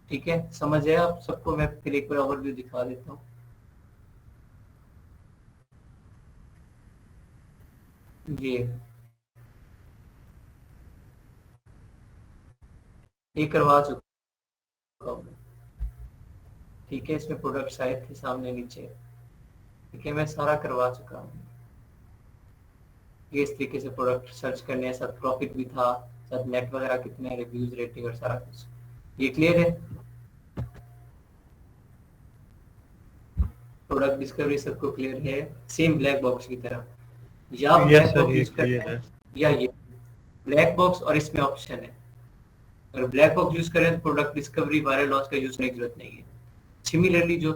ठीक है, समझ आया आप सबको? मैं फिर एक बार ओवरव्यू दिखा देता हूँ। ये करवा चुका हूँ, ठीक है। इसमें प्रोडक्ट्स आए थे सामने नीचे, ठीक है, मैं सारा करवा चुका हूँ। ये इस तरीके से प्रोडक्ट सर्च करने हैं, साथ प्रॉफिट भी था, साथ नेट वगैरह कितने, रिव्यूज, रेटिंग और सारा कुछ। ये क्लियर है? प्रोडक्ट डिस्कवरी सबको क्लियर है? सेम ब्लैक बॉक्स की तरह, या यस ब्लैक सर, बॉक्स ये यूज करना क्लियर है है। या ये ब्लैक बॉक्स, और इसमें ऑप्शन है। अगर ब्लैक बॉक्स यूज करें तो प्रोडक्ट डिस्कवरी, वायरल लॉन्च का यूज करने की जरूरत नहीं है। सिमिलरली जो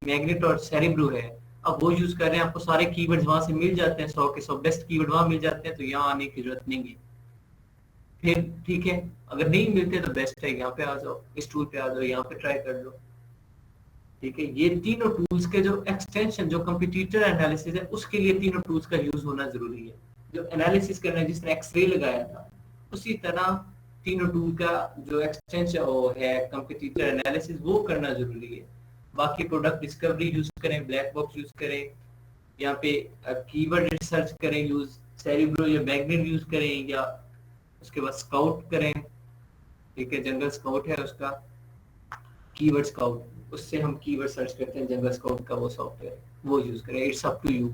मैग्नेट और सेरिब्रो है, अब वो यूज कर रहे हैं, आपको सारे कीवर्ड्स वहां से मिल जाते हैं, 100 के 100 बेस्ट कीवर्ड वहां मिल जाते हैं, तो यहाँ आने की जरूरत नहीं है। फिर ठीक है, अगर नहीं मिलते तो बेस्ट है यहाँ पे आ जाओ, इस टूल पे आ जाओ, यहाँ पे ट्राई कर लो, ठीक है। ये तीनों टूल्स के जो एक्सटेंशन, जो कंपटीटर एनालिसिस है, उसके लिए तीनों टूल्स का यूज होना जरूरी है। जो एनालिसिस करना है, जिसने एक्सरे लगाया था, उसी तरह तीनों टूल का जो एक्सटेंशन वो है कंपटीटर एनालिसिस, वो करना जरूरी है। बाकी प्रोडक्ट डिस्कवरी यूज करें, ब्लैक बॉक्स यूज करें, यहाँ पे कीवर्ड रिसर्च करें, यूज सेरिब्रो या मैग्नेट यूज करें, या उसके बाद स्काउट करें, ठीक है। जंगल स्काउट है उसका, कीवर्ड स्काउट, उससे हम कीवर्ड सर्च करते हैं, जंगल स्काउट का वो सॉफ्टवेयर, वो यूज करें। इट्स अप टू यू,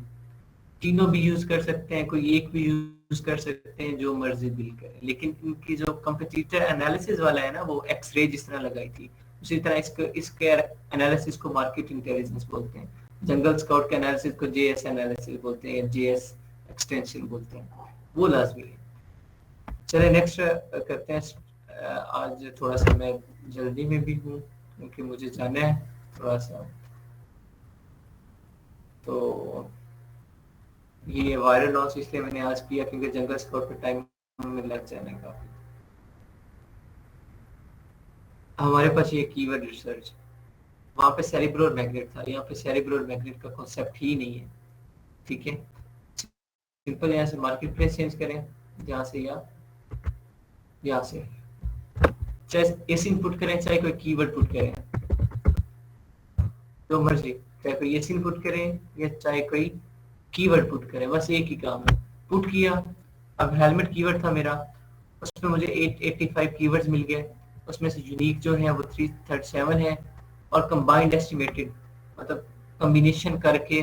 तीनों भी यूज कर सकते हैं, कोई एक भी यूज कर सकते हैं, जो मर्जी दिल करे। लेकिन इनकी जो कंपटीटर एनालिसिस वाला है ना, वो एक्सरे जिस तरह लगाई थी, उसी तरह इसके एनालिसिस को मार्केट इंटेलिजेंस बोलते हैं। जंगल स्काउट के एनालिसिस को जेएस एनालिसिस बोलते हैं, या जेएस एक्सटेंशन बोलते हैं, वो लाजमी है। चले नेक्स्ट करते हैं। आज थोड़ा सा मैं जल्दी में भी हूँ, क्योंकि मुझे जाना है थोड़ा सा, तो ये वायरल लॉन्च इसलिए मैंने आज किया क्योंकि जंगल स्काउट पे टाइम में लग जाने का। हमारे पास ये कीवर्ड रिसर्च, वहां पे सेरिब्रो और मैग्नेट था, यहाँ पे सेरिब्रो और मैग्नेट का कॉन्सेप्ट ही नहीं है, ठीक है। सिंपल यहाँ से मार्केट प्लेस चेंज करें, यहाँ से या यहाँ से, चाहे एस इनपुट करें, चाहे कोई कीवर्ड पुट करें, जो मर्जी, चाहे कोई एस इनपुट करें या चाहे कोई कीवर्ड पुट करें, बस एक ही काम है। पुट किया, अब हेलमेट कीवर्ड था मेरा, उसमें मुझे 885 कीवर्ड्स मिल गए, उसमें से यूनिक जो है वो 337 है, और कंबाइंड एस्टिमेटेड मतलब कॉम्बिनेशन करके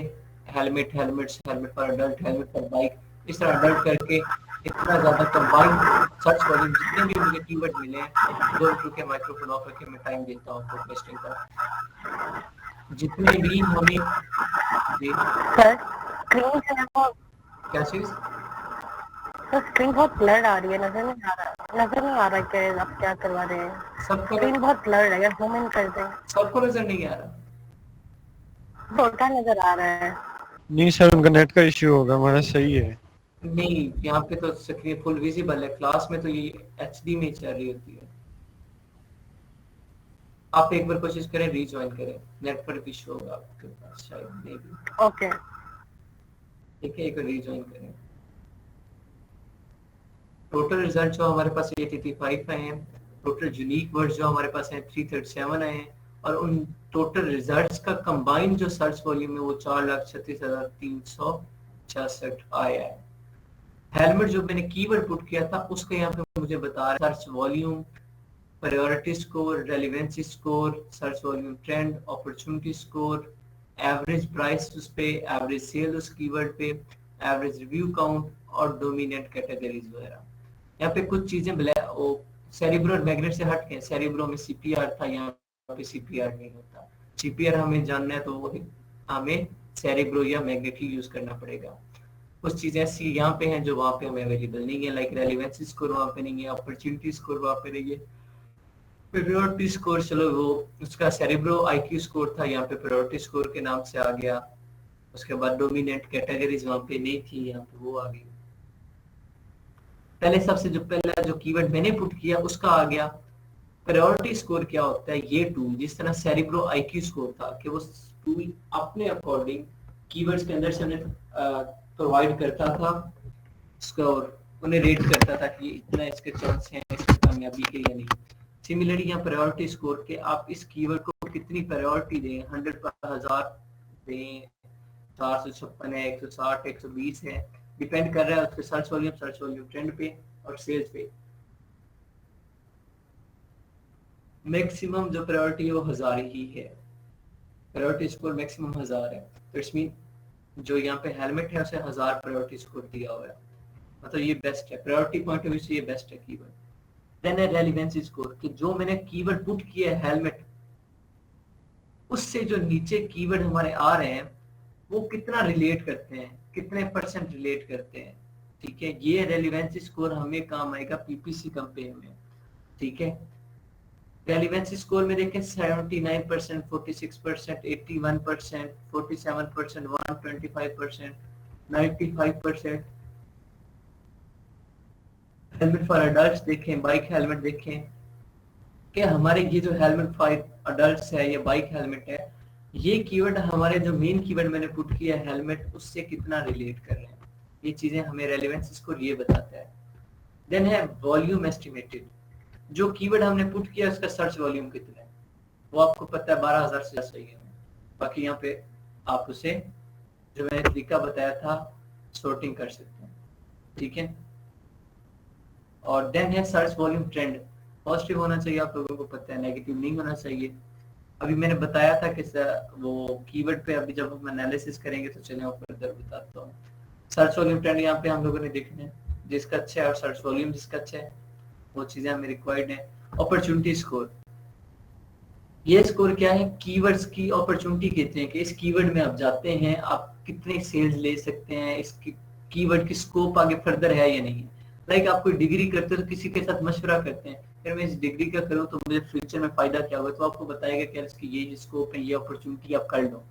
helmet, helmet for adult, helmet for bike, इस तरह अडल्ट करके इतना ज्यादा कंबाइंड सर्च वॉल्यूम, जितने भी मुझे कीवर्ड मिले हैं, 2 मिनट रुके, माइक्रोफोन ऑफ करके मैं टाइम देता हूँ आपको क्वेश्चन का, जितने भी हमें जी सर स्क्रीन से वो क्या चीज, सर स्क्रीन बहुत ब्लर आ रही है, नजर नहीं आ रहा कि आप क्या करवा रहे हैं। सबको स्क्रीन बहुत ब्लर है, जूम इन कर दें। सबको नजर नहीं आ रहा? छोटा नजर आ रहा है। नहीं सर, उनका नेट का इश्यू होगा, हमारा सही है। नहीं, यहाँ पे तो स्क्रीन फुल विजिबल है, क्लास में तो ये एचडी में चल रही होती है। आप एक बार कोशिश करें, रीजॉइन करें, नेटवर्क इशू होगा आपके पास शायद, मे बी, ओके ठीक है, एक बार रीजॉइन करें। टोटल रिजल्ट जो हमारे पास 885 आए हैं, टोटल यूनिक वर्ड जो हमारे पास हैं 337 आए हैं, और उन टोटल रिजल्ट्स का कंबाइंड जो सर्च वॉल्यूम है वो 4,36,366 आया है। हेलमेट जो मैंने कीवर्ड पुट किया था, उसका यहाँ पे मुझे बता रहा है search volume, priority score, relevancy score, search volume trend, opportunity score, average price उस पे, एवरेज सेल उस कीवर्ड पे, एवरेज रिव्यू काउंट, और डोमिनेंट कैटेगरीज वगैरह। यहाँ पे कुछ चीजें वो सेरिब्रो और मैग्नेट से हट के, सेरिब्रो में सीपीआर था, यहाँ पे सीपीआर नहीं होता। सीपीआर हमें जानना है तो वो हमें सेरिब्रो या मैग्नेट ही यूज करना पड़ेगा। कुछ चीजें ऐसी यहाँ पे हैं जो वहाँ पे हमें अवेलेबल नहीं है, लाइक रेलेवेंसी स्कोर वहाँ पे नहीं है, अपॉर्चुनिटी स्कोर वहाँ पे नहीं है, प्रायोरिटी स्कोर चलो वो उसका सेरिब्रो आईक्यू स्कोर था, यहाँ पे प्रायोरिटी स्कोर के नाम से आ गया। उसके बाद डोमिनेंट कैटेगरीज वहाँ पे नहीं थी, यहाँ पे वो आ गई। पहले सबसे जो पहला जो कीवर्ड मैंने पुट किया उसका आ गया। प्रायोरिटी स्कोर क्या होता है? ये टूल जिस तरह सेरिब्रो आईक्यू स्कोर था, कि वो टूल अपने अकॉर्डिंग कीवर्ड्स के अंदर से उन्हें प्रोवाइड करता था स्कोर, उन्हें रेट करता था कि इतना इसके चांस हैं इसकी कामयाबी के या नहीं। सिमिलरली यहाँ प्रायोरिटी स्कोर के आप इस कीवर्ड को कितनी प्रायोरिटी दें, 100 पर 1000 दें, 456 है, 160, 120 है, डिपेंड कर रहा है उसके सर्च वॉल्यूम ट्रेंड पे और सेल्स पे। मैक्सिमम जो प्रायोरिटी है वो 1000 ही है, प्रायोरिटी स्कोर मैक्सिमम 1000 है। तो इट्स मीन जो यहाँ पे हेलमेट है उसे 1000 प्रायोरिटी स्कोर दिया हुआ है, मतलब ये बेस्ट है, प्रायोरिटी पॉइंट ऑफ व्यू से ये बेस्ट है कीवर्ड। देन है रेलेवेंसी स्कोर कि जो मैंने कीवर्ड पुट किया है हेलमेट, उससे जो नीचे कीवर्ड हमारे आ रहे हैं वो कितना रिलेट करते हैं, कितने % रिलेट करते हैं। ठीक है, ये रेलेवेंसी स्कोर हमें काम आएगा पीपीसी कंपेयर में। ठीक है, रेलेवेंसी स्कोर में देखें 79%, 46%, 81%, 47%, 125%, 95%। हेलमेट फॉर अडल्ट देखें, बाइक हेलमेट देखें कि हमारे ये जो हेलमेट फॉर अडल्ट है, ये बाइक हेलमेट है, ये कीवर्ड हमारे जो मेन कीवर्ड मैंने पुट किया है हेलमेट, उससे कितना रिलेट कर रहे हैं। ये चीजें हमें रेलेवेंस स्कोर ये बताता है। देन है वॉल्यूम एस्टिमेटेड, जो कीवर्ड हमने पुट किया उसका सर्च वॉल्यूम कितना है, वो आपको पता है 12000 से ज्यादा है। बाकी यहाँ पे आप उसे जो मैंने तरीका बताया था सॉर्टिंग कर सकते हैं। ठीक है, और देन है सर्च वॉल्यूम ट्रेंड, पॉजिटिव होना चाहिए, आप लोगों को पता है, नेगेटिव नहीं होना चाहिए। अभी मैंने बताया था कि वो कीवर्ड पे अभी जब हम एनालिसिस करेंगे तो चलिए मैं फर्दर बताता हूँ। सर्च वॉल्यूम ट्रेंड यहाँ पे हम लोगों ने देखना है, जिसका अच्छा है, और सर्च वॉल्यूम जिसका अच्छा है, वो चीजें हमें रिक्वायर्ड है। अपॉर्चुनिटी स्कोर, ये स्कोर क्या है, कीवर्ड्स की अपॉर्चुनिटी कहते हैं कि इस कीवर्ड में आप जाते हैं, आप कितने सेल्स ले सकते हैं, इस कीवर्ड की स्कोप आगे फर्दर है या नहीं। लाइक आप कोई डिग्री करते हो तो किसी के साथ मशवरा करते हैं, फिर मैं इस डिग्री का करूँ तो मुझे फ्यूचर में फायदा क्या होगा, तो आपको बताएगा कि इसकी ये स्कोप है, ये अपॉर्चुनिटी आप कर लो।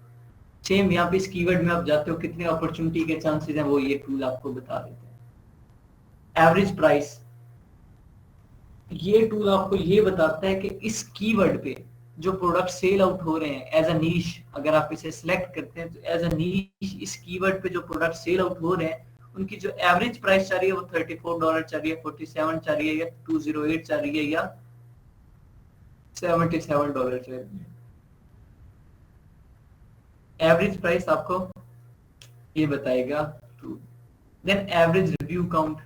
सेम यहाँ पे इस कीवर्ड में आप जाते हो, कितने अपॉर्चुनिटी के चांसेस हैं, वो ये टूल आपको बता देते हैं। एवरेज प्राइस, ये टूल आपको ये बताता है कि इस कीवर्ड पे जो प्रोडक्ट सेल आउट हो रहे हैं एज अ नीश, अगर आप इसे सिलेक्ट करते हैं तो एज अ नीश इस कीवर्ड पे जो प्रोडक्ट सेल आउट हो रहे हैं उनकी जो एवरेज प्राइस चल रही है वो $34 चल रही है, 47 चल रही है, या 208 चल रही है, या $77 चल रही है। एवरेज प्राइस आपको ये बताएगा tool. Then average review count,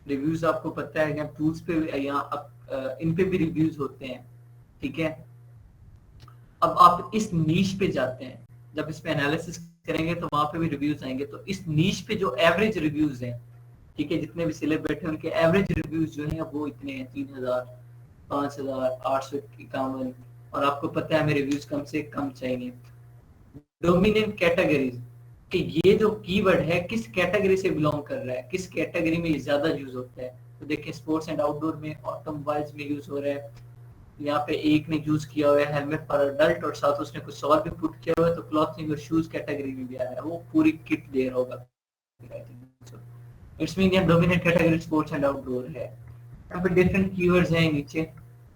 reviews आपको पता है यहाँ टूल्स पे यहाँ इन पे भी रिव्यूज होते हैं। ठीक है, अब आप इस नीश पे जाते हैं, जब इस पे एनालिसिस करेंगे तो वहां पे भी रिव्यूज आएंगे, तो इस नीश पे जो एवरेज रिव्यूज हैं, ठीक है, जितने भी सेलेब बैठे उनके एवरेज रिव्यूज जो हैं वो इतने हैं, 3000, 5851, और आपको पता है हमें रिव्यूज कम से कम चाहिए। डोमिनेंट कैटेगरीज, कि ये जो कीवर्ड है किस कैटेगरी से बिलोंग कर रहा है, किस कैटेगरी में ज्यादा यूज होता है। तो देखिए स्पोर्ट्स एंड आउटडोर में, ऑटोमोबाइल्स में यूज हो रहा है, यहाँ पे एक ने यूज किया हुआ है हेलमेट फॉर अडल्ट, और साथ उसने कुछ और भी पुट किया हुआ है, तो क्लॉथिंग और शूज कैटेगरी में भी आ रहा है, वो पूरी किट दे रहा होगा। It's mean dominant category sports and outdoor है। यहाँ पे डिफरेंट कीवर्ड्स हैं नीचे,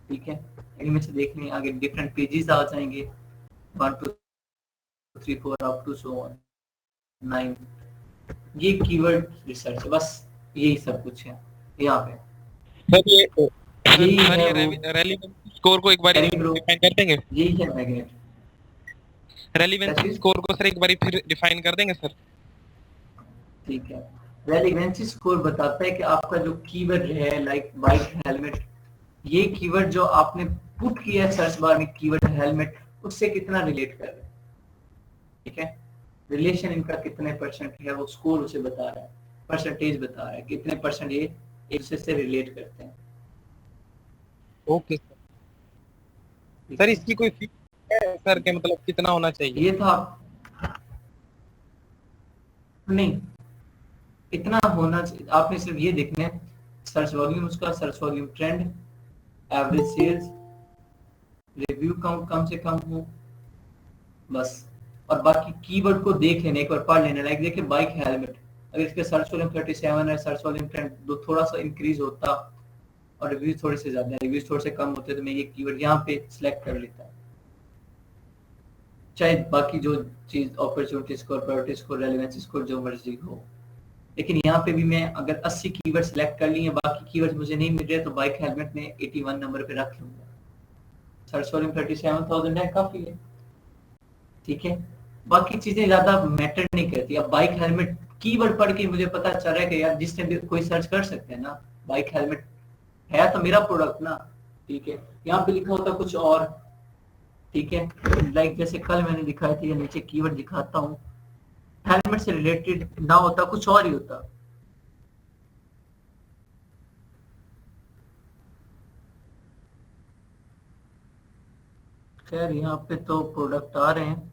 ठीक है, इनमें से देखने आगे डिफरेंट पेजेस आ जाएंगे, 1 2 3 4 अप टू सो ऑन 9। ये कीवर्ड रिसर्च, बस यही सब कुछ है यहाँ पे। सर ये यही है रेलेवेंस स्कोर को एक बार डिफाइन कर देंगे, यही है मैग्नेट। रेलेवेंस स्कोर को सर एक बार फिर डिफाइन कर देंगे सर। ठीक है, रेलेवेंसी स्कोर बताता है कि आपका जो कीवर्ड है, लाइक बाइक हेलमेट, ये कीवर्ड जो आपने पुट किया है सर्च बार में कीवर्ड हेलमेट, उससे कितना रिलेट कर रहा है। ठीक है, रिलेशन इनका कितने % है, वो स्कोर उसे बता रहा है, परसेंटेज बता रहा है कितने % ये एक दूसरे से रिलेट करते हैं। ओके सर, इसकी कोई फीस है सर के, मतलब कितना होना चाहिए? ये था नहीं, इतना होना चाहिए, आपने सिर्फ ये देखना है सर्च वॉल्यूम, उसका search volume trend, average sales, review count कम से कम हो, बस। और बाकी कीवर्ड को देख लेने, एक बार पढ़ लेना। लाइक देखिए बाइक हेलमेट, अगर इसके सर्च वॉल्यूम 37 है, सर्च वॉल्यूम ट्रेंड थोड़ा सा इंक्रीज होता और रिव्यूज थोड़े से ज्यादा, रिव्यूज थोड़े से कम होते, तो मैं ये कीवर्ड यहाँ पे सिलेक्ट कर लेता, चाहे बाकी जो चीज opportunity score, priority score, relevance score जो मर्जी हो। लेकिन यहाँ पे भी मैं अगर 80 कीवर्ड सिलेक्ट कर लिए, बाकी कीवर्ड मुझे नहीं मिल रहे, तो बाइक हेलमेट में 81 नंबर पे रख लूंगा, सर्च वॉल्यूम 37,000 है, काफी है, ठीक है। बाकी चीजें ज्यादा मैटर नहीं करती। अब बाइक हेलमेट कीवर्ड पढ़ के मुझे पता चल रहा है कि यार जिसने भी कोई सर्च कर सकते हैं ना, बाइक हेलमेट है तो मेरा प्रोडक्ट ना, ठीक है। यहाँ पे लिखा होता कुछ और, ठीक है, लाइक जैसे कल मैंने दिखाया था, या नीचे कीवर्ड दिखाता हूँ, हेलमेट से रिलेटेड ना होता, कुछ और ही होता। खैर यहाँ पे तो प्रोडक्ट आ रहे हैं,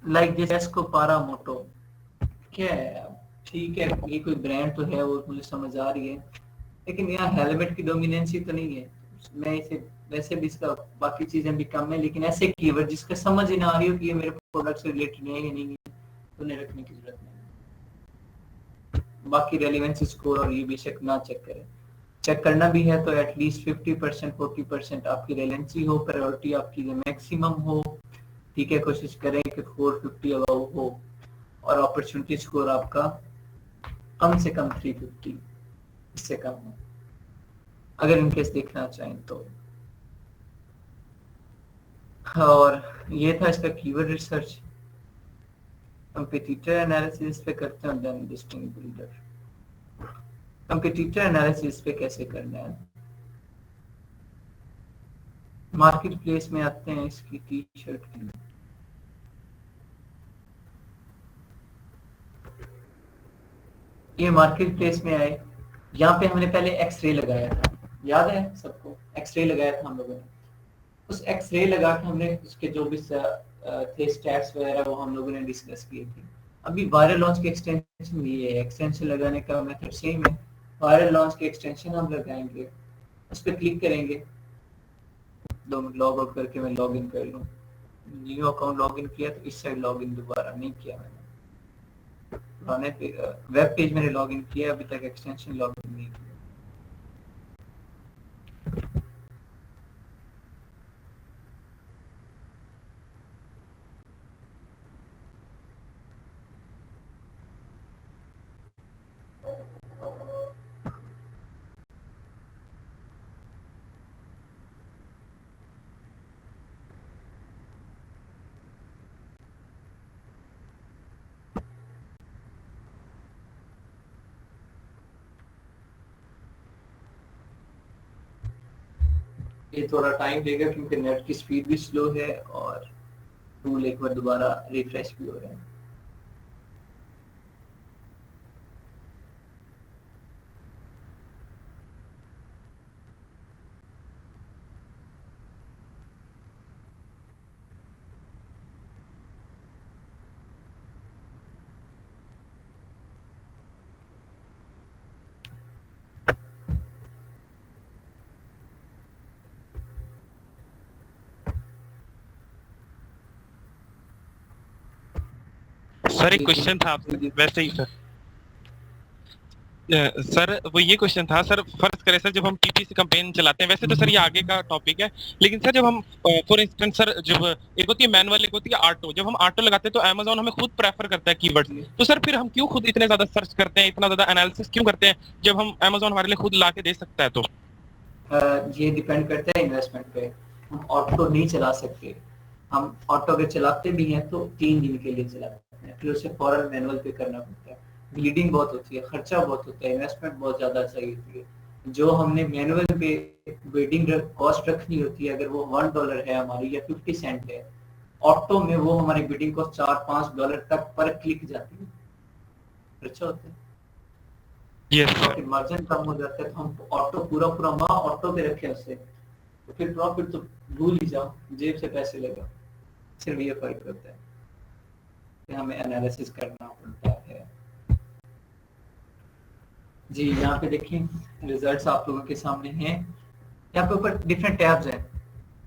लाइक जैसे एस्को पारा मोटो, क्या है अब, ठीक है, ये कोई ब्रांड तो है, वो मुझे समझ आ रही है, लेकिन यहाँ हेलमेट की डोमिनेंसी तो नहीं है। मैं इसे वैसे भी, इसका बाकी चीजें भी कम है, लेकिन ऐसे कीवर्ड जिसका समझ ही ना आ रही हो कि ये मेरे प्रोडक्ट से रिलेटेड है या नहीं है, तो उन्हें रखने की जरूरत नहीं। बाकी रेलिवेंस स्कोर और ये बेशक ना चेक करें, चेक करना भी है तो एटलीस्ट 50% 40% आपकी रेलेवेंसी हो, प्रायोरिटी आपकी मैक्सिमम हो, ठीक है। कोशिश करें कि 450 अबव हो, और अपॉर्चुनिटी स्कोर आपका कम से कम 350, इससे कम हो, अगर इनकेस देखना चाहें तो। और ये था इसका कीवर्ड रिसर्च। कंपटीटर एनालिसिस पे करते हैं, then listing builder. Competitor analysis पे कैसे करना है, मार्केट प्लेस में आते हैं, इसकी टी शर्ट की, ये मार्केट प्लेस में आए, यहाँ पे हमने पहले एक्सरे लगाया था, याद है सबको, एक्सरे लगाया था हम लोगों ने। उस एक्सरे लगा के हमने उसके जो भी थे स्टैट्स वगैरह, वो हम लोगों ने डिस्कस किए थे। अभी वायरल लॉन्च के एक्सटेंशन ये है, एक्सटेंशन लगाने का मेथड सेम है। वायरल लॉन्च के एक्सटेंशन हम लगाएंगे, उस पर क्लिक करेंगे, लॉग आउट करके मैं लॉग इन कर लूँ। न्यू अकाउंट लॉग इन किया तो इस साइड लॉग इन दोबारा नहीं किया मैंने, पुराने वेब पेज मैंने लॉग इन किया, अभी तक एक्सटेंशन लॉग इन नहीं किया। ये थोड़ा टाइम देगा क्योंकि नेट की स्पीड भी स्लो है, और टूल एक बार दोबारा रिफ्रेश भी हो रहा है। सर एक क्वेश्चन था आपसे वैसे ही सर। सर वो ये क्वेश्चन था सर, फर्ज करें सर जब हम टीपीसी कैंपेन चलाते हैं, वैसे तो सर ये आगे का टॉपिक है, लेकिन सर जब हम फॉर इंस्टेंस सर जब एक होती है मैनुअल, एक होती है ऑटो, जब हम ऑटो लगाते हैं तो अमेज़न हमें खुद प्रेफर करता है कीवर्ड्स, तो सर फिर हम क्यों खुद इतने ज्यादा सर्च करते हैं, इतना ज्यादा एनालिसिस क्यों करते हैं, जब हम अमेज़न हमारे लिए खुद ला के दे सकता है? तो ये डिपेंड करता है इन्वेस्टमेंट पे। हम ऑटो नहीं चला सकते, हम ऑटो अगर चलाते भी हैं तो 3 दिन के लिए चलाते हैं, फिर उसे फौरन मैनुअल पे करना पड़ता है, ब्लीडिंग बहुत होती है, खर्चा बहुत होता है, इन्वेस्टमेंट बहुत ज्यादा चाहिए होती है। जो हमने मैनुअल पे बिडिंग कॉस्ट रखनी होती है, अगर वो $1 है हमारी या 50 सेंट है, ऑटो में वो हमारी बिडिंग कॉस्ट $4-5 तक पर क्लिक जाती है, खर्चा होता है। यस प्रॉफिट मार्जिन कम हो जाता है, तो हम ऑटो पूरा माह ऑटो पे रखे उससे, तो फिर प्रॉफिट तो भूल ही जाओ, जेब से पैसे लगा। सिर्फ ये फर्क होता है कि हमें एनालिसिस करना पड़ता है। जी यहाँ पे देखिए रिजल्ट्स आप लोगों के सामने हैं, यहाँ पे ऊपर डिफरेंट टैब्स हैं,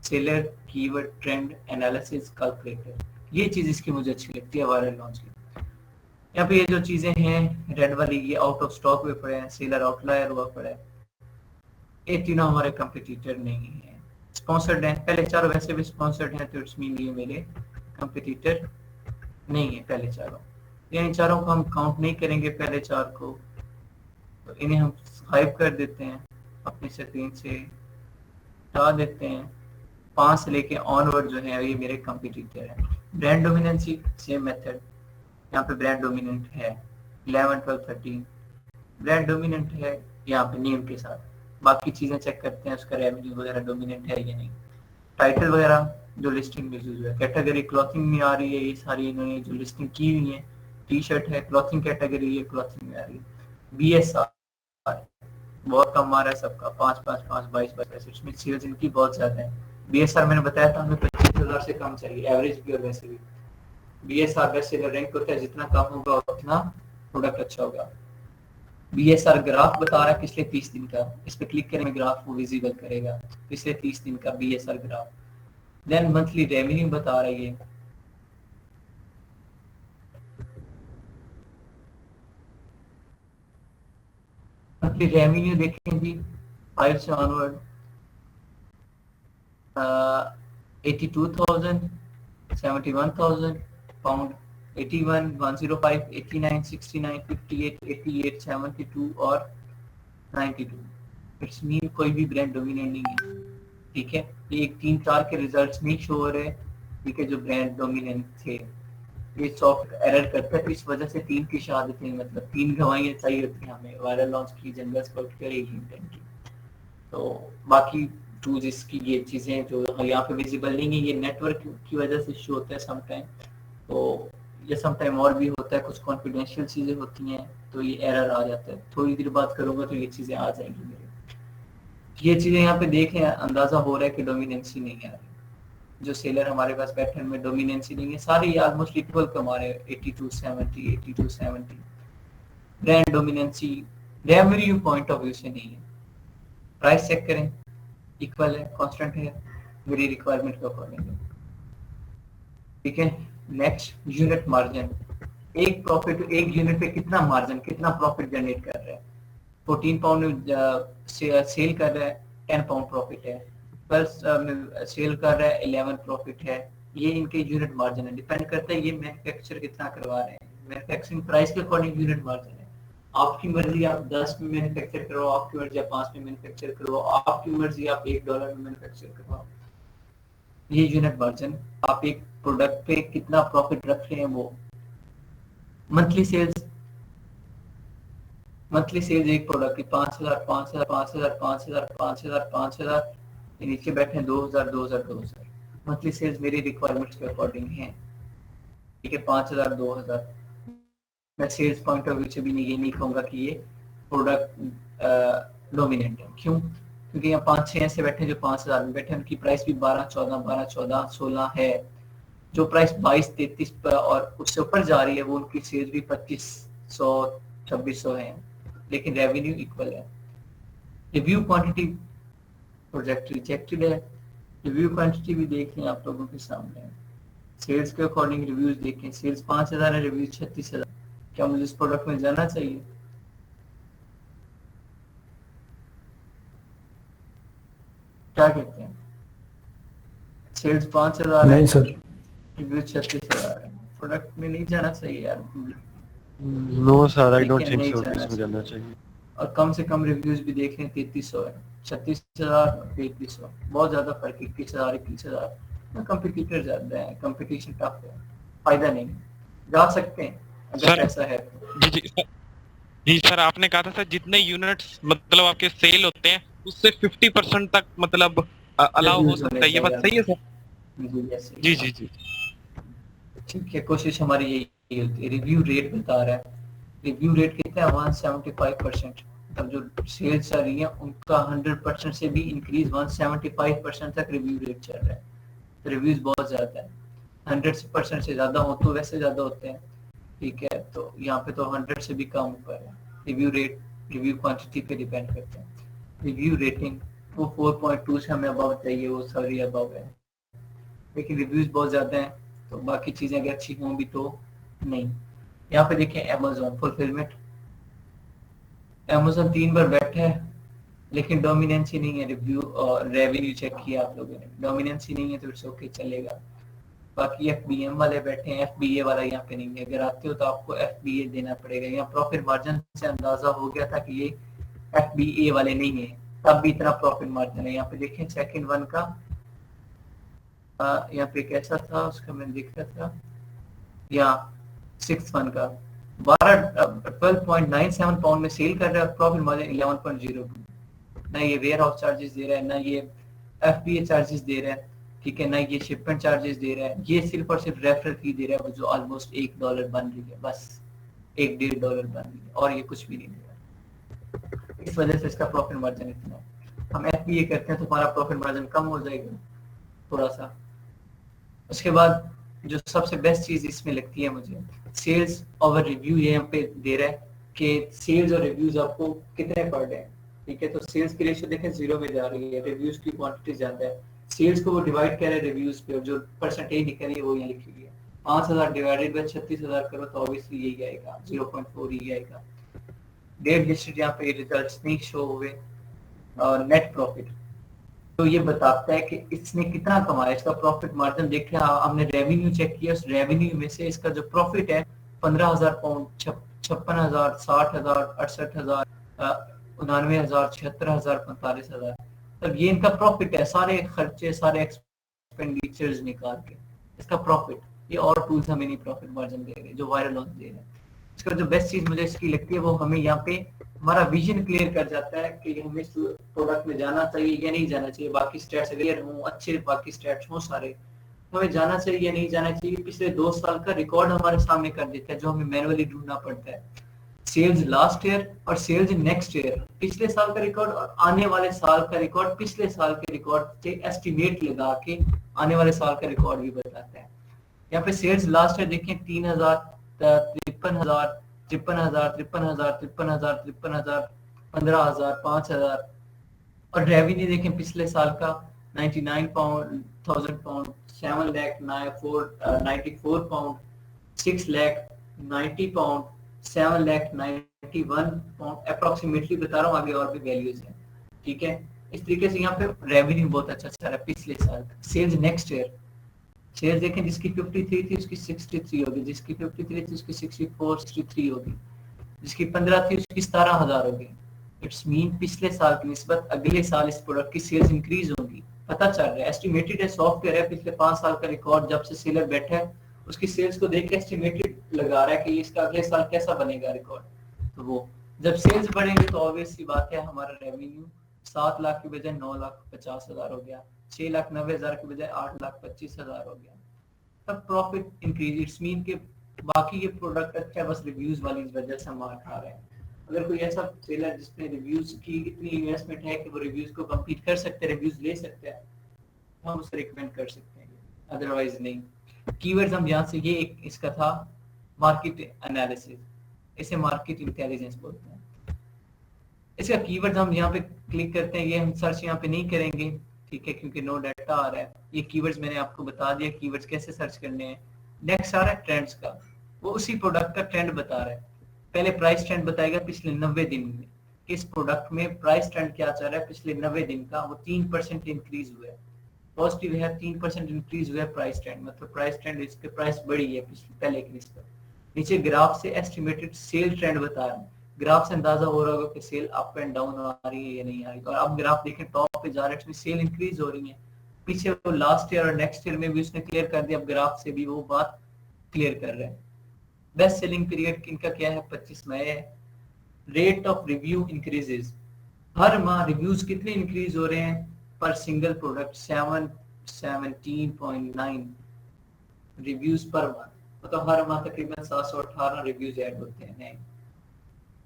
seller, keyword, trend, analysis, calculator. ये चीज इसकी मुझे अच्छी लगती है वायरल लॉन्च की। यहाँ पे ये जो चीजें हैं रेड वाली, ये आउट ऑफ स्टॉक में पड़े हैं, सेलर आउटलायर हुआ पड़ा है, ये तीनों हमारे कंपटीटर नहीं है, स्पॉन्सर्ड हैं। पहले चारों वैसे भी स्पॉन्सर्ड हैं, तो इट्स मीन ये मेरे कंपटीटर नहीं है पहले चारों। इन चारों को हम काउंट नहीं करेंगे, पहले 4 को, तो इन्हें हम 5 कर देते हैं, अपनी स्क्रीन से हटा देते हैं। 5 से लेके ऑनवर्ड जो है ये मेरे कंपटीटर है। ब्रांड डोमिनेंसी सेम मेथड, यहाँ पे ब्रांड डोमिनेंट है 11, 12, 13 ब्रांड डोमिनेंट है यहाँ पे नेम के साथ। बाकी चीजें चेक करते हैं उसका रेवेन्यू वगैरह डोमिनेंट है या नहीं। टाइटल वगैरह जो लिस्टिंग में यूज हुआ है, कैटेगरी क्लॉथिंग में आ रही है, ये सारी इन्होंने जो लिस्टिंग की हुई है। टी शर्ट है, क्लॉथिंग कैटेगरी है, क्लॉथिंग में आ रही है। BSR बहुत कम आ रहा है सबका, 5, 5, 5, 22, 22, इसमें सेल्स इनकी बहुत ज्यादा है। BSR मैंने बताया था हमें 25,000 से कम चाहिए एवरेज भी और वैसे भी। BSR बेस्ट सेलर रैंक होता है, जितना कम होगा उतना प्रोडक्ट अच्छा होगा। BSR ग्राफ बता रहा है पिछले 30 दिन का, इस पे क्लिक करेंगे ग्राफ वो विजिबल करेगा पिछले 30 दिन का BSR graph. Then monthly revenue बता रही है, मंथली रेवेन्यू देखें जी 5 से ऑनवर्ड 82,000, 71,000 पाउंड, 81, 105, 89, 69, 58, 88, 72 और 92। इट्स मीन कोई भी ब्रांड डोमिनेट नहीं है, ठीक है। ये 3-4 के रिजल्ट्स नहीं शो हो रहे, ठीक है, जो ब्रांड डोमिनेंट थे। ये सॉफ्ट एरर करता है, इस वजह से 3 की शहादतें, मतलब 3 गवाहियां चाहिए होती हैं हमें। वायरल लॉन्च की, जंगल स्पोर्ट की और एक इंटेंट की। तो बाकी टूल्स इसकी ये चीजें जो यहाँ पे विजिबल नहीं है, ये नेटवर्क की वजह से शो होता है समटाइम। तो ये समटाइम और भी होता है, कुछ कॉन्फिडेंशियल चीजें होती हैं तो ये एरर आ जाता है। थोड़ी देर बात करूंगा तो ये चीजें आ जाएंगी मेरे। ये चीजें यहाँ पे देखें, अंदाजा हो रहा है कि डोमिनेंसी नहीं है। जो सेलर हमारे पास बैठे हैं उनमें डोमिनेंसी नहीं है, सारे ऑलमोस्ट इक्वल कमा रहे हैं 82-70, 82-70। Brand dominancy revenue point of view से नहीं है। प्राइस चेक करें, इक्वल है, कांस्टेंट है मेरी रिक्वायरमेंट के अकॉर्डिंग, ठीक है। नेक्स्ट यूनिट मार्जिन, एक प्रॉफिट, एक यूनिट पे कितना मार्जिन, कितना प्रॉफिट जनरेट कर रहा है। 14 पाउंड सेल कर रहा है, 10 पाउंड प्रॉफिट है। प्लस सेल कर रहा है, 11 प्रॉफिट है। ये इनके यूनिट मार्जिन है, डिपेंड करता है ये मैन्युफैक्चर कितना करवा रहे हैं। मैन्युफैक्चरिंग प्राइस के अकॉर्डिंग यूनिट मार्जिन है। आपकी मर्जी आप 10 में मैन्युफैक्चर करो, आपकी मर्जी आप 5 में मैन्युफैक्चर करो, आपकी मर्जी आप $1 में मैन्युफैक्चर करवाओ। ये यूनिट मार्जिन, आप एक प्रोडक्ट पे कितना प्रॉफिट रख रहे हैं वो। मंथली सेल्स, मंथली सेल्स एक प्रोडक्ट की 5,000, 5,000, 5,000, 5,000, 5,000, 5,000, नीचे बैठे हैं 2,000, 2,000, 2,000। मंथली सेल्स मेरी रिक्वायरमेंट्स के अकॉर्डिंग है, ठीक है। 5,000, 2,000। मैं सेल्स पॉइंट ऑफ व्यू से भी ये नहीं कहूंगा कि ये प्रोडक्ट डोमिनेंट है। क्यों? क्योंकि यहाँ 5-6 ऐसे बैठे जो 5,000 में बैठे, उनकी प्राइस भी 12, 14, 12, 14, 16 है। जो प्राइस 22, 33 पर और उससे ऊपर जा रही है वो उनकी सेल्स भी 2,500, 2,600 है, लेकिन रेवेन्यू इक्वल है। रिव्यू क्वांटिटी प्रोजेक्ट रिजेक्टेड है, रिव्यू क्वांटिटी भी देख लें आप लोगों के सामने है। सेल्स के अकॉर्डिंग रिव्यूज देखें, सेल्स 5,000 है, रिव्यूज 36,000। क्या मुझे इस प्रोडक्ट में जाना चाहिए? क्या कहते हैं? सेल्स 5,000 नहीं सर, रिव्यूज 36,000 है, प्रोडक्ट में नहीं जाना चाहिए यार। नो सर, आई डोंट ठीक है, थिंक नहीं सो जाना इसमें जाना चाहिए। और कम से कम रिव्यूज भी देख लें, 3300 है, 36,000 और 3300, बहुत ज्यादा फर्क है। 21,000, 21,000। कंपटीटर ज्यादा है, कंपटीशन टफ है, फायदा नहीं। जा सकते हैं अगर सर, ऐसा है तो। जी जी सर, जी सर, आपने कहा था सर जितने यूनिट्स मतलब आपके सेल होते हैं उससे 50% तक मतलब अलाउ हो Reviews सकता होने है, ये बात चाहिए। सही है सर? जी yes, जी जी जी। ठीक है, कोशिश हमारी यही होती है। रिव्यू रेट बता रहा है, रिव्यू रेट कितना है 175%। मतलब जो सेल्स चल रही है उनका 100% से भी इंक्रीज 175% तक रिव्यू रेट चल रहा है। रिव्यूज बहुत ज्यादा है, 100% से ज्यादा हो तो वैसे ज्यादा होते हैं, ठीक है। तो यहाँ पे तो 100 से भी कम ऊपर है। रिव्यू रेट रिव्यू क्वांटिटी पे डिपेंड करते हैं। रिव्यू रेटिंग वो 4.2 से हमें अबव चाहिए, वो सॉरी अबव है, लेकिन रिव्यूज बहुत ज्यादा हैं तो बाकी चीजें अगर अच्छी हों भी तो नहीं। यहाँ पे देखें अमेज़न फुलफिलमेंट, अमेज़न 3 बार बैठा है लेकिन डोमिनेंसी नहीं है। रिव्यू और रेवेन्यू चेक किया आप लोगों ने, डोमिनेंसी नहीं है तो इट्स ओके, चलेगा। बाकी FBM वाले बैठे हैं, FBA वाला यहाँ पे नहीं है। अगर आते हो तो आपको FBA देना पड़ेगा। यहाँ प्रॉफिट मार्जिन से अंदाजा हो गया था कि ये FBA वाले नहीं है, तब भी इतना प्रॉफिट मार्जिन है। यहाँ पे देखें सेकंड वन का यहाँ पे कैसा था उसका मैंने देखा था, या 6th वन का 12.97 पाउंड में सेल कर रहा है, प्रॉफिट मार्जिन 11.02। ना ये वेयर हाउस चार्जेस दे रहा है, ना ये FBA चार्जेस दे रहा है, ठीक है, ना ये शिपमेंट चार्जेस दे रहा है, ये सिर्फ और सिर्फ रेफरल फी दे रहा है जो ऑलमोस्ट $1 बन रही है, बस $1-1.5 बन रही है, और ये कुछ भी नहीं दे रहा। इस वजह से इसका प्रॉफिट मार्जिन इतना है। हम FBA करते हैं तो हमारा प्रॉफिट मार्जिन कम हो जाएगा थोड़ा सा। उसके बाद जो सबसे बेस्ट चीज इसमें लगती है मुझे, सेल्स ओवर रिव्यू। ये यहाँ पे दे रहा है कि सेल्स और रिव्यूज आपको कितने पड़ रहे हैं, ठीक है। तो सेल्स की रेशियो देखें 0 में जा रही है, रिव्यूज की क्वांटिटी ज्यादा है, सेल्स को वो डिवाइड कर रहे हैं रिव्यूज पे, और जो परसेंटेज निकल रही है वो यहाँ लिखी हुई है। 5000 डिवाइडेड बाय 36,000 करो तो ऑब्वियसली यही आएगा, 0.4 ही आएगा। डेट लिस्टेड यहाँ पे रिजल्ट्स नहीं शो हुए। और नेट प्रॉफिट तो ये बताता है कि इसने कितना कमाया, इसका प्रॉफिट मार्जिन देखें। हमने रेवेन्यू चेक किया, उस रेवेन्यू में से इसका जो प्रॉफिट है 15,000 पाउंड, 56,000, 60,000, 68,000, 99,000, 76,000, 45,000। तब ये इनका प्रॉफिट है, सारे खर्चे सारे एक्सपेंडिचर्स निकाल के इसका प्रॉफिट। ये और टूल्स हमें नहीं प्रॉफिट मार्जिन दे रहे जो वायरल लॉन्च दे रहे हैं। इसका जो बेस्ट चीज मुझे इसकी लगती है वो हमें यहाँ पे हमारा विजन क्लियर कर जाता है कि हमें इस प्रोडक्ट में जाना चाहिए या नहीं जाना चाहिए। बाकी स्टैट्स क्लियर हों, अच्छे बाकी स्टैट्स हों सारे, हमें जाना चाहिए या नहीं जाना चाहिए। पिछले 2 साल का रिकॉर्ड हमारे सामने कर देता है जो हमें मैनुअली ढूंढना पड़ता है। सेल्स लास्ट ईयर और सेल्स नेक्स्ट ईयर, पिछले साल का रिकॉर्ड और आने वाले साल का रिकॉर्ड, पिछले साल के रिकॉर्ड से एस्टिमेट लगा के आने वाले साल का रिकॉर्ड भी बताता है। यहाँ पे सेल्स लास्ट ईयर देखें 3,000, 53,000, 53,000, 53,000, 53,000, 53,000, 15,000, 5,000। और रेवेन्यू देखें पिछले साल का 99,000 pound, 7,94 pound, 6,90 pound, 7,91 pound approximately बता रहा हूँ, आगे और भी वैल्यूज हैं, ठीक है। इस तरीके से यहाँ पे रेवेन्यू बहुत अच्छा चल रहा है पिछले साल का। सेल्स नेक्स्ट ईयर, सेल्स देखें जिसकी 53 थी उसकी 63 होगी, जिसकी 53 थी उसकी 64, 63 होगी, जिसकी 15 थी उसकी 17,000 होगी। इट्स मीन पिछले साल की निस्बत अगले साल इस प्रोडक्ट की सेल्स इंक्रीज होगी, पता चल रहा है। एस्टिमेटेड है, सॉफ्टवेयर है, पिछले 5 साल का रिकॉर्ड जब से सेलर बैठा है उसकी सेल्स को देख के एस्टिमेटेड लगा रहा है कि इसका अगले साल कैसा बनेगा रिकॉर्ड। तो वो जब सेल्स बढ़ेंगे तो ऑब्वियस सी बात है हमारा रेवेन्यू 7 लाख की बजाय 9,50,000 हो गया, 6,90,000 की बजाय 8,25,000 हो गया। तब प्रॉफिट इंक्रीज। इट्स मीन के बाकी ये प्रोडक्ट अच्छा, बस रिव्यूज वाली वजह से मार खा रहे हैं। अगर कोई ऐसा सेलर जिसमें रिव्यूज की इतनी इन्वेस्टमेंट है कि वो रिव्यूज को कंप्लीट कर सकते हैं, रिव्यूज ले सकते हैं, हम उसे रिकमेंड कर सकते हैं, अदरवाइज नहीं। कीवर्ड्स हम यहाँ से, ये एक इसका था मार्केट एनालिसिस, इसे मार्केट इंटेलिजेंस बोलते हैं। इसका कीवर्ड्स हम यहाँ पे क्लिक करते हैं, ये हम सर्च यहाँ पे नहीं करेंगे, ठीक है, क्योंकि नो डाटा आ रहा है। ये कीवर्ड्स मैंने आपको बता दिया कीवर्ड्स कैसे सर्च करने हैं। नेक्स्ट आ रहा है ट्रेंड्स का, वो उसी प्रोडक्ट का ट्रेंड बता रहा है। पहले प्राइस ट्रेंड बताएगा पिछले 90 दिन में, इस प्रोडक्ट में प्राइस ट्रेंड क्या चल रहा है पिछले 90 दिन का। वो 3% इंक्रीज हुआ है, पॉजिटिव है, 3% इंक्रीज हुआ है प्राइस ट्रेंड, मतलब प्राइस ट्रेंड इसके प्राइस बढ़ी है पिछले पहले की निस्बत। नीचे ग्राफ से एस्टिमेटेड सेल ट्रेंड बता रहा है, ग्राफ से अंदाजा हो रहा होगा कि सेल अप एंड डाउन आ रही है या नहीं आ रही। और अब ग्राफ देखें टॉप पे जा रहा है, सेल इंक्रीज हो रही है। पीछे वो लास्ट ईयर और नेक्स्ट ईयर में भी उसने क्लियर कर दिया, अब ग्राफ से भी वो बात क्लियर कर रहे हैं। बेस्ट सेलिंग पीरियड इनका क्या है, 25 मई है। रेट ऑफ रिव्यू इंक्रीजेस, हर माह रिव्यूज कितने इंक्रीज हो रहे हैं पर single product, 17.9 reviews per month, मतलब हर माह तकरीबन 718 रिव्यूज ऐड होते हैं नए।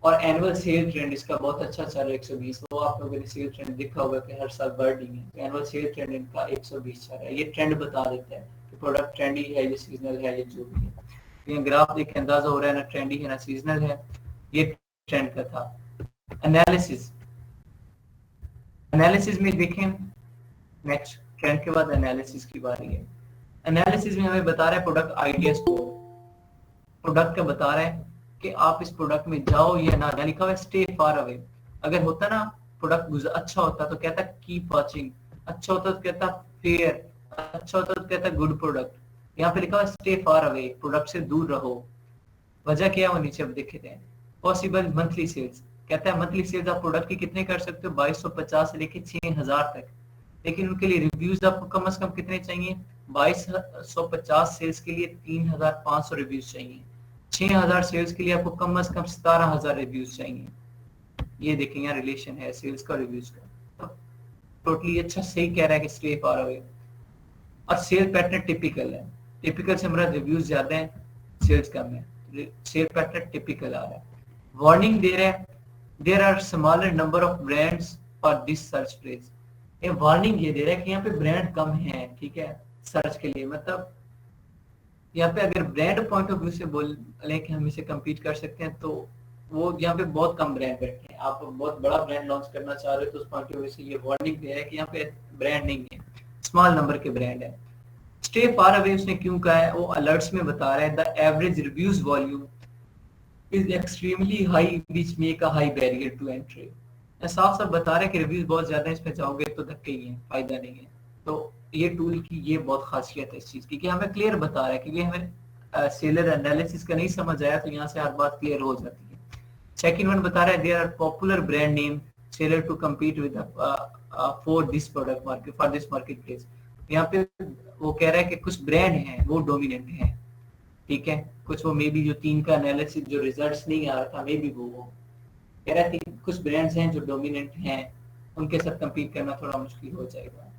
और एनुअल सेल ट्रेंड इसका बहुत अच्छा चल रहा है, 120। वो आप लोगों ने सेल ट्रेंड देखा होगा कि हर साल बढ़ रही है, तो एनुअल सेल ट्रेंड इनका 120 चल रहा है। ये ट्रेंड बता देता है कि प्रोडक्ट ट्रेंडी है, ये सीजनल है, ये जो भी है। ये ग्राफ देख के अंदाजा हो रहा है ना ट्रेंडी है ना सीजनल है। ये ट्रेंड का था। एनालिसिस, एनालिसिस में देखें नेक्स्ट ट्रेंड के बाद एनालिसिस की बारी है। एनालिसिस में हमें बता रहा है प्रोडक्ट आइडिया स्कोर, प्रोडक्ट का बता रहा है कि आप इस प्रोडक्ट में जाओ या ना। लिखा हुआ है स्टे फार अवे। अगर होता ना प्रोडक्ट अच्छा होता तो कहता कीप वॉचिंग, अच्छा होता तो कहता फेयर, अच्छा होता तो कहता गुड प्रोडक्ट। यहाँ पे लिखा हुआ स्टे फार अवे, प्रोडक्ट से दूर रहो। वजह क्या है वो नीचे अब देखते हैं। पॉसिबल मंथली सेल्स, कहता है मंथली सेल्स आप प्रोडक्ट की कितने कर सकते हो, 2250 से लेके 6000 तक, लेकिन उनके लिए रिव्यूज आपको कम से कम कितने चाहिए, 2250 सेल्स के लिए 3500 रिव्यूज चाहिए, 6000 सेल्स के लिए आपको कम से कम 17000 रिव्यूज चाहिए। ये देखें यहाँ रिलेशन है सेल्स का रिव्यूज का, टोटली अच्छा सही कह रहा है कि स्टे फार अवे। और सेल पैटर्न टिपिकल है, टिपिकल से हमारा रिव्यूज ज्यादा है, सेल्स कम है, सेल पैटर्न टिपिकल आ रहा है। वार्निंग दे रहा है, there are smaller number of brands for this search phrase. ये वार्निंग ये दे रहा है कि यहाँ पे ब्रांड कम है, ठीक है, सर्च के लिए। मतलब यहाँ पे अगर ब्रांड पॉइंट ऑफ व्यू से बोले कि हम इसे कम्पीट कर सकते हैं, तो वो यहाँ पे बहुत कम ब्रांड बैठे हैं। आप बहुत बड़ा ब्रांड लॉन्च करना चाह रहे हो तो उस पॉइंट ऑफ व्यू से ये वार्निंग दे रहा है कि यहाँ पे ब्रांड नहीं है, स्मॉल नंबर के ब्रांड है। स्टे फार अवे उसने क्यों कहा है, वो अलर्ट्स में बता रहा है the average reviews volume is extremely high which make a high barrier to entry. साफ साफ बता रहा है कि रिव्यूज बहुत ज्यादा है, इस पे जाओगे तो धक्के ही है, फायदा नहीं है। तो ये टूल की ये बहुत खासियत है इस चीज की कि हमें क्लियर बता रहा है, क्योंकि हमें सेलर एनालिसिस का नहीं समझ आया तो यहाँ से हर बात क्लियर हो जाती है। सेकंड वन बता रहा है there are popular brand name seller to compete with for this product market for this market place. यहाँ पे वो कह रहा है कि कुछ ब्रांड हैं वो डोमिनेंट हैं, ठीक है, कुछ वो मे बी जो 3 का एनालिसिस जो रिजल्ट्स नहीं आ रहा था मे बी वो कह रहा है कुछ ब्रांड्स हैं जो डोमिनेंट हैं, उनके साथ कम्पीट करना थोड़ा मुश्किल हो जाएगा।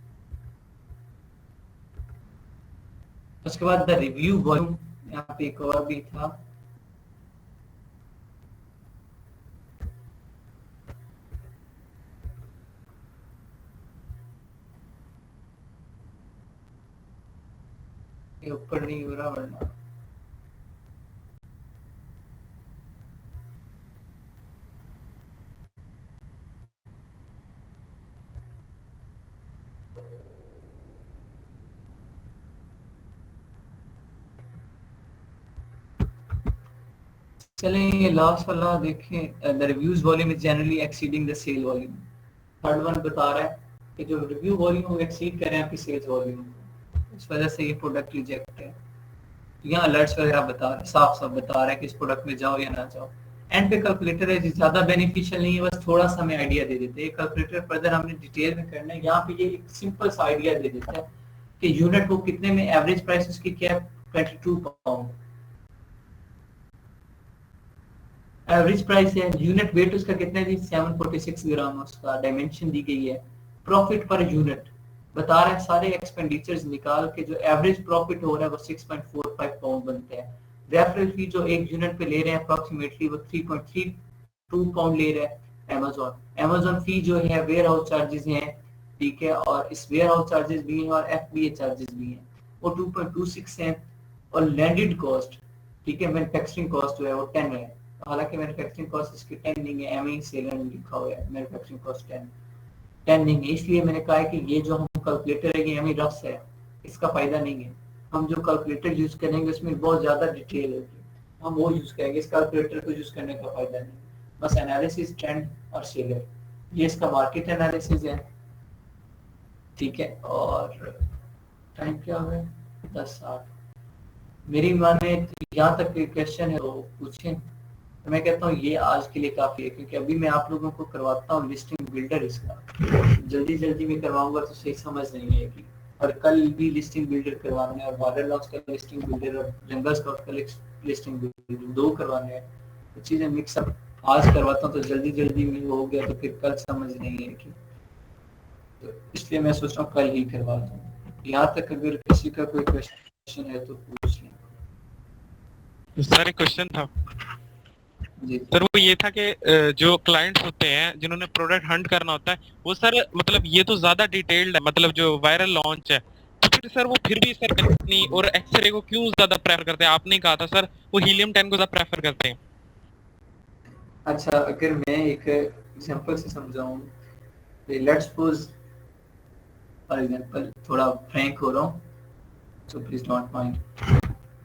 उसके बाद द रिव्यू वॉल्यूम, यहाँ पे एक और भी था, ये ऊपर नहीं हो रहा वरना चलें ये लास्ट वाला देखें। The reviews volume is generally exceeding the sale volume. Third one बता रहा है कि जो रिव्यू वॉल्यूम एक्सीड कर रहे हैं आपकी सेल्स वॉल्यूम, इस वजह से ये प्रोडक्ट रिजेक्ट है। यहाँ अलर्ट्स वगैरह बता रहे, साफ साफ बता रहा है कि इस प्रोडक्ट में जाओ या ना जाओ। एंड पे कैलकुलेटर है, ज्यादा बेनिफिशियल नहीं है, बस थोड़ा सा हमें आइडिया दे देते हैं। कैलकुलेटर फर्दर हमने डिटेल में करना है, यहाँ पे ये एक सिंपल सा आइडिया दे देता है कि यूनिट को कितने में, एवरेज प्राइस उसकी क्या है 22 पाउंड एवरेज प्राइस है, यूनिट वेट उसका कितना है 746 ग्राम, उसका डायमेंशन दी गई है। प्रॉफिट पर यूनिट बता रहा है, सारे एक्सपेंडिचर्स निकाल के जो एवरेज प्रॉफिट हो रहा है वो 6.45 पाउंड बनता है। रेफरल फी जो एक यूनिट पे ले रहे हैं अप्रोक्सीमेटली वो 3.32 पाउंड ले रहा है अमेज़न फी जो है वेयर हाउस चार्जेस हैं, ठीक है, और इस वेयर हाउस चार्जेस भी हैं और एफबीए चार्जेस भी हैं, वो 2.26 हैं। और लैंडेड कॉस्ट, ठीक है, मैन्युफैक्चरिंग कॉस्ट जो है वो 10 है, हालांकि मैन्युफैक्चरिंग कॉस्ट इसकी 10 नहीं है, एमई सेलर में लिखा हुआ है मैन्युफैक्चरिंग कॉस्ट 10 नहीं है। इसलिए मैंने कहा है कि ये जो हम कैलकुलेटर है ये एमई रफ्स है, इसका फायदा नहीं है। हम जो कैलकुलेटर यूज करेंगे उसमें बहुत ज्यादा डिटेल होगी, हम वो यूज करेंगे, इस कैलकुलेटर को यूज करने का फायदा नहीं। बस एनालिसिस, ट्रेंड और सेलर, ये इसका मार्केट एनालिसिस है, ठीक है। और टाइम क्या है 10:08। मेरी माने यहाँ तक क्वेश्चन है वो पूछें, तो मैं कहता हूँ ये आज के लिए काफी है, क्योंकि अभी मैं आप लोगों को करवाता हूँ लिस्टिंग बिल्डर इसका, जल्दी में करवाऊंगा तो सही समझ नहीं आएगी। और कल भी लिस्टिंग बिल्डर करवाना है, और वाटर लॉन्च का लिस्टिंग बिल्डर और जंगल स्कॉट का लिस्टिंग बिल्डर 2 करवाने हैं, तो चीजें मिक्सअप आज करवाता हूँ तो जल्दी में हो गया तो फिर कल समझ नहीं आएगी, तो इसलिए मैं सोच रहा हूँ कल ही करवाता हूँ। यहाँ तक अगर किसी का कोई क्वेश्चन है तो पूछ लें। सर एक क्वेश्चन था सर, वो ये था कि जो क्लाइंट्स होते हैं जिन्होंने प्रोडक्ट हंट करना होता है वो सर मतलब ये तो ज्यादा डिटेल्ड है, मतलब जो वायरल लॉन्च है, तो फिर सर वो फिर भी सर कंपनी और एक्सरे को क्यों ज्यादा प्रेफर करते हैं? आपने कहा था सर वो हीलियम 10 को ज्यादा प्रेफर करते हैं। अच्छा, अगर मैं एक एग्जांपल से समझाऊं, लेट्स सपोज फॉर एग्जांपल, थोड़ा फ्रैंक हो रहा हूँ सो प्लीज डोंट माइंड।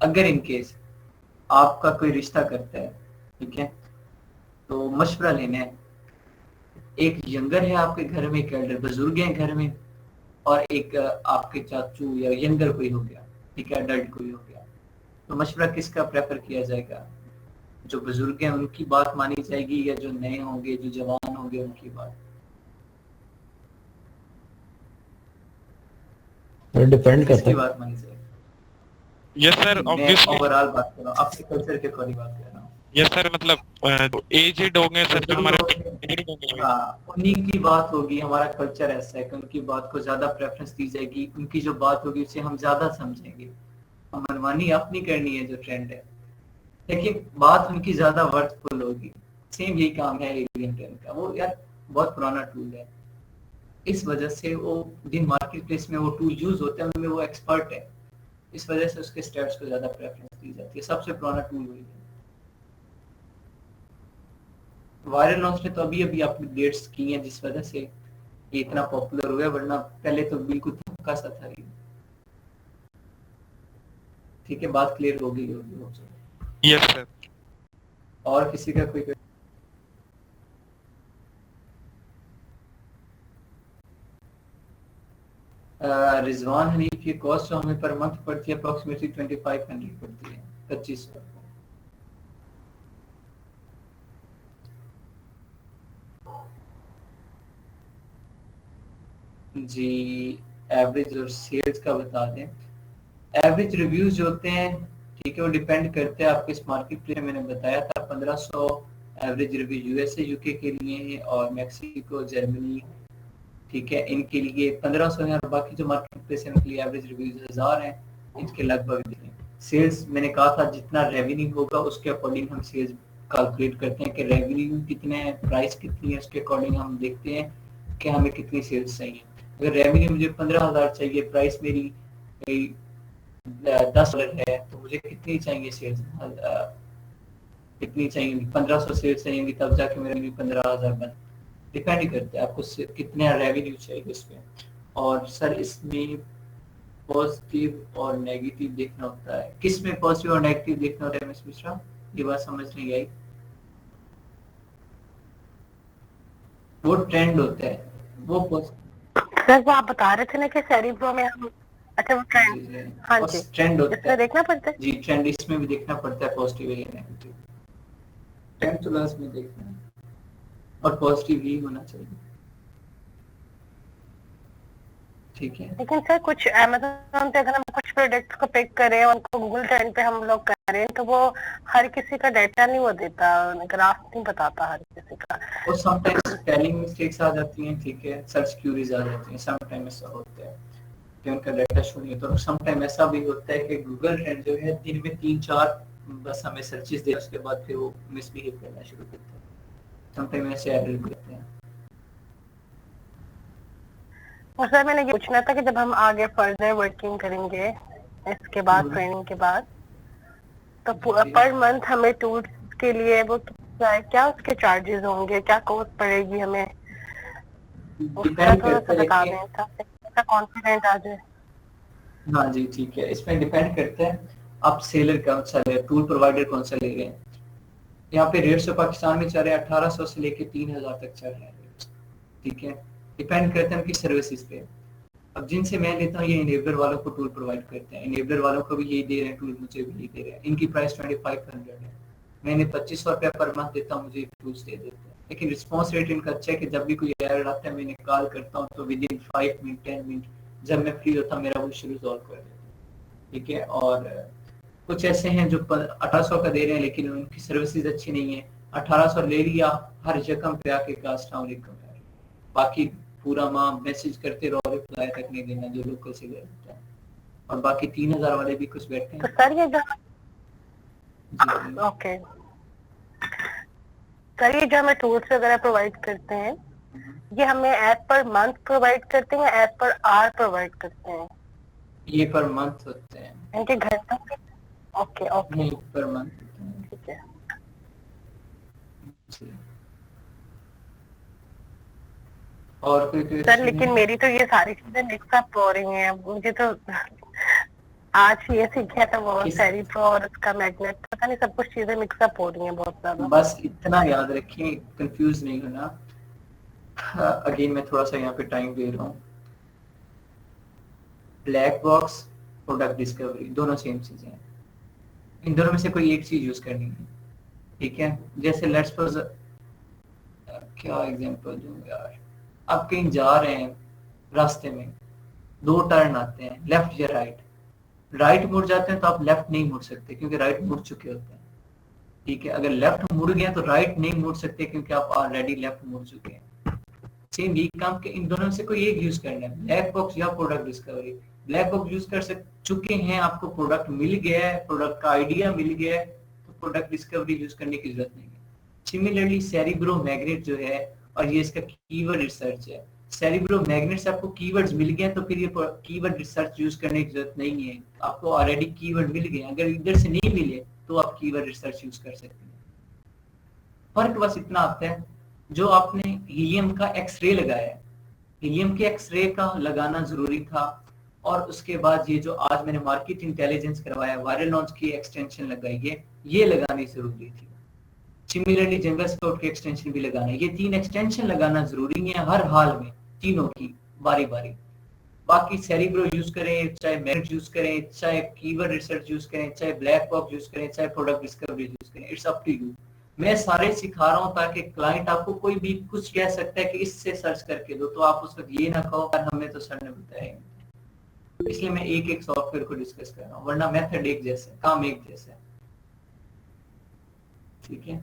अगर इन केस आपका कोई रिश्ता करता है, ठीक है, तो मशवरा लेना है। एक यंगर है आपके घर में, एक एल्डर बुजुर्ग है घर में, और एक आपके चाचू या यंगर कोई हो गया, ठीक है, अडल्ट कोई हो गया, तो मशवरा किसका प्रेफर किया जाएगा? जो बुजुर्ग हैं उनकी बात मानी जाएगी या जो नए होंगे, जो जवान होंगे, उनकी बात? डिपेंड करता किसकी है। बात मानी जाएगी? यस सर, मैं ऑब्वियसली। ओवरऑल बात कर रहा हूँ, अपने कल्चर के अकॉर्डिंग बात कर रहा हूँ। यस सर, मतलब एजेड होंगे सर, जो हमारे एजेड होंगे। हाँ, उन्हीं की बात होगी। हमारा कल्चर ऐसा है कि उनकी बात को ज्यादा प्रेफरेंस दी जाएगी, उनकी जो बात होगी उसे हम ज्यादा समझेंगे। हम मनमानी अपनी करनी है जो ट्रेंड है, लेकिन बात उनकी ज्यादा वर्थफुल होगी। सेम यही काम है एलियन ट्रेंड का। वो यार बहुत पुराना टूल है, इस वजह से वो जिन मार्केट प्लेस में वो टूल यूज होते हैं उनमें वो एक्सपर्ट है, इस वजह से उसके स्टेप्स को ज्यादा प्रेफरेंस दी जाती है। सबसे पुराना टूल वही है। वायरल लॉन्च ने तो अभी अभी अपडेट्स की हैं जिस वजह से ये इतना पॉपुलर हुआ है, वरना पहले तो बिल्कुल धक्का सा था ये। ठीक है, बात क्लियर हो गई होगी। Yes sir. और किसी का कोई रिजवान हनीफ की कॉस्ट जो हमें पर मंथ पड़ती है अप्रोक्सीमेटली 2500 पड़ती है, 2500। जी, एवरेज और सेल्स का बता दें। एवरेज रिव्यूज जो होते हैं, ठीक है, वो डिपेंड करते हैं आपके इस मार्केट प्लेस में। मैंने बताया था 1500 एवरेज रिव्यू यूएसए यूके के लिए है, और मैक्सिको, जर्मनी, ठीक है, इनके लिए 1500 है। और बाकी जो मार्केट प्लेस है उनके लिए एवरेज रिव्यूज 1000 है, इनके लगभग। सेल्स मैंने कहा था जितना रेवेन्यू होगा उसके अकॉर्डिंग हम सेल्स कैलकुलेट करते हैं कि रेवेन्यू कितने है, प्राइस कितनी है, उसके अकॉर्डिंग हम देखते हैं कि हमें कितनी सेल्स चाहिए। अगर रेवेन्यू मुझे 15,000 चाहिए, प्राइस मेरी $10 है, तो मुझे कितनी चाहिए सेल्स? कितनी चाहिए? 1500 सेल्स चाहिए, तब जाके मेरा 15,000 बन। डिपेंड करता है आपको कितने रेवेन्यू चाहिए इस पे। और सर इसमें पॉजिटिव और नेगेटिव देखना होता है। किस में पॉजिटिव और नेगेटिव देखना होता है मिस मिश्रा? ये बात समझ नहीं आई। वो ट्रेंड होता है, वो सर वो आप बता रहे थे ना कि सेरिब्रो में हम, अच्छा वो ट्रेंड, हाँ जी, ट्रेंड होता इसमें है। देखना पड़ता है जी, ट्रेंड इसमें भी देखना पड़ता है, पॉजिटिव या नेगेटिव। ट्रेंड तो लास्ट में देखना है, और पॉजिटिव ही होना चाहिए। ठीक है, लेकिन सर कुछ अमेज़न पे अगर हम कुछ प्रोडक्ट्स को पिक करें और उनको गूगल ट्रेंड पे हम लोग करें तो वो हर किसी का डाटा नहीं वो देता, ग्राफ नहीं बताता हर किसी का। और समटाइम्स स्पेलिंग मिस्टेक्स आ जाती हैं, ठीक है, सर्च क्यूरीज आ जाती हैं, समटाइम ऐसा होता है कि उनका डाटा शो नहीं होता। और समटाइम ऐसा भी होता है कि गूगल ट्रेंड जो है दिन में 3-4 बस हमें सर्चेस दे, उसके बाद फिर वो मिसबिहेव करना शुरू करता है। समटाइम ऐसे एरर करते हैं। और सर मैंने ये पूछना था कि जब हम आगे फर्दर वर्किंग करेंगे इसके बाद, ट्रेनिंग के बाद, तो पर मंथ हमें टूल्स के लिए वो क्या उसके चार्जेस होंगे, क्या कॉस्ट पड़ेगी हमें, उसका थोड़ा सा बता दें ताकि कॉन्फिडेंट आ जाए। हाँ जी, ठीक है, इसमें डिपेंड करता है आप सेलर कौन सा ले, टूल प्रोवाइडर कौन सा ले रहे हैं। यहाँ पे रेट्स तो पाकिस्तान में चल रहे हैं 1800 से लेके 3000 तक चल रहे हैं, ठीक है, डिपेंड करते हैं उनकी सर्विसेज पे। अब जिनसे मैं लेता हूँ ये इनेबलर वालों को टूल प्रोवाइड करते हैं, इनेबलर वालों को भी यही दे रहे हैं टूल, मुझे भी यही दे रहे हैं। इनकी प्राइस 2500 है, मैंने 2500 रुपया पर मंथ देता हूँ, मुझे टूल्स दे देते हैं। लेकिन रिस्पॉन्स रेट इनका अच्छा है कि जब भी कोई एरर आता है मैंने कॉल करता हूँ तो विद इन 5 मिनट 10 मिनट जब मैं फ्री होता हूँ मेरा वो इशू सॉल्व कर देते हैं, ठीक है। और कुछ ऐसे हैं जो 1800 का दे रहे हैं लेकिन उनकी सर्विसेज अच्छी नहीं है। 1800 ले लिया, हर जगह पे आके अस्सलाम वालेकुम, बाकी पूरा माह मैसेज करते रहो, रिप्लाई तक नहीं देना जो लोकल से करता है। और बाकी 3000 वाले भी कुछ बैठे हैं। तो सर ये ओके सर, ये जो हमें टूल्स वगैरह प्रोवाइड करते हैं ये हमें एज पर मंथ प्रोवाइड करते हैं, एज पर आवर प्रोवाइड करते हैं? ये पर मंथ होते हैं, इनके घंटों के? ओके ओके, नहीं पर मंथ होते हैं, ठीक है। और कोई सर लेकिन मेरी तो ये सारी चीजें मिक्स अप हो रही हैं, मुझे तो आज ये सीखा था वो सेरिब्रो और उसका मैग्नेट, पता नहीं सब कुछ चीजें मिक्स अप हो रही हैं बहुत ज्यादा। बस इतना याद रखें, कंफ्यूज नहीं होना। अगेन मैं थोड़ा सा यहाँ पे टाइम दे रहा हूँ। ब्लैक बॉक्स, प्रोडक्ट डिस्कवरी, दोनों सेम चीजें हैं। इन दोनों में से कोई एक चीज यूज करनी है। ठीक है, जैसे लेट्स सपोज क्या एग्जांपल दूं यार, आप कहीं जा रहे हैं, रास्ते में 2 टर्न आते हैं, लेफ्ट या राइट, राइट मुड़ जाते हैं तो आप लेफ्ट नहीं मुड़ सकते क्योंकि राइट मुड़ चुके होते हैं। ठीक है, अगर लेफ्ट मुड़ गए तो राइट नहीं मुड़ सकते क्योंकि आप ऑलरेडी लेफ्ट मुड़ चुके हैं। सेम यही काम के इन दोनों में से कोई एक यूज करना है, ब्लैक बॉक्स या product discovery. Black box use कर चुके हैं, आपको प्रोडक्ट मिल गया है, प्रोडक्ट का आइडिया मिल गया है, तो प्रोडक्ट डिस्कवरी यूज करने की जरूरत नहीं है। सिमिलरली सेरिब्रो मैग्नेट जो है, और ये इसका कीवर्ड रिसर्च है, सेरिब्रो मैग्नेट से आपको कीवर्ड्स मिल गए तो फिर ये कीवर्ड रिसर्च यूज करने की जरूरत नहीं है, आपको ऑलरेडी कीवर्ड मिल गए। अगर इधर से नहीं मिले तो आप कीवर्ड रिसर्च यूज कर सकते हैं। फर्क बस इतना आता है, जो आपने हीलियम का एक्सरे लगाया है, हीलियम के एक्सरे का लगाना जरूरी था, और उसके बाद ये जो आज मैंने मार्केट इंटेलिजेंस करवाया, वायरल लॉन्च की एक्सटेंशन लगाई है, ये लगानी जरूरी थी। सिमिलरली जंगल स्काउट की एक्सटेंशन भी लगाना है। ये 3 एक्सटेंशन लगाना जरूरी है हर हाल में, तीनों की बारी बारी। बाकी सेरिब्रो यूज करें, चाहे मैग्नेट यूज करें, चाहे कीवर्ड रिसर्च यूज करें, चाहे ब्लैक बॉक्स यूज करें, चाहे प्रोडक्ट डिस्कवरी यूज करें, इट्स अप टू यू। मैं सारे सिखा रहा हूँ ताकि क्लाइंट आपको कोई भी कुछ कह सकता है कि इससे सर्च करके दो, तो आप उस वक्त ये ना कहो यार हमें तो सर ने बताया। इसलिए मैं एक एक सॉफ्टवेयर को डिस्कस कर रहा हूँ, वरना मेथड एक जैसा, काम एक जैसा। ठीक है,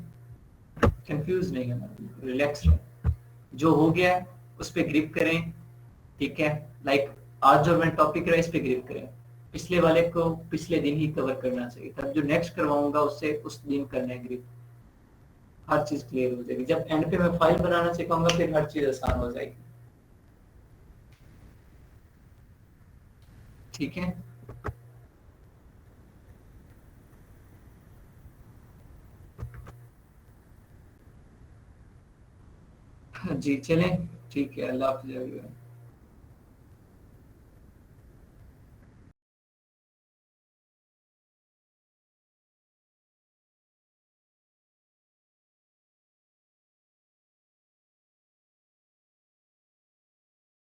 कंफ्यूज नहीं होना, रिलैक्स रहो, जो हो गया उस पर ग्रिप करें। ठीक है, लाइक आज जो मैं टॉपिक रहा इस पे ग्रिप करें, पिछले वाले को पिछले दिन ही कवर करना चाहिए, तब जो नेक्स्ट करवाऊंगा उससे उस दिन करना है ग्रिप, हर चीज क्लियर हो जाएगी। जब एंड पे मैं फाइल बनाना सिखाऊंगा फिर हर चीज आसान हो जाएगी। ठीक है, जी चलें, ठीक है, अल्लाह हाफिज़।